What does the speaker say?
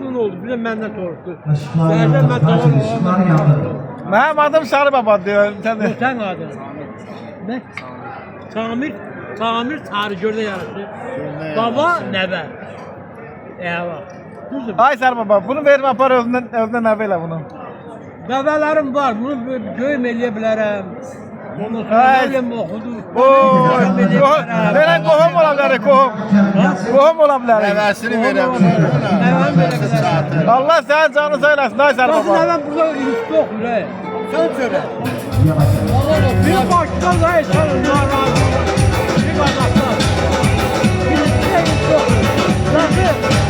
adın oldu? Bir de məndən soruşdu. Səhərdən mən davar Mənim adım Sarı Baba diyor. Sən adın? Nə? Kamil Sarıgöldə yarışır. Baba nəvə. Eyvah. Düzdür. Ay Sarı Baba, bunu verim apar özündən nə belə bunu. Qəvələrim var, bunu göyüm eləyə bilərəm. Onu söyləyəm, oxudu. Verən qohum ola bilər, qohum. Qohum ola bilər. Nəvəsini verə bilər. Nəvəm verə bilər. Allah sənin canını söyləsin, ay Sarı Nasıl Baba. nəvəm burada yürüstü oxuyur, he? Sən söyle. Bir başkan da insan narazı. Bir qardaşlar. Bir yürüstü oxuyur. Nasıl?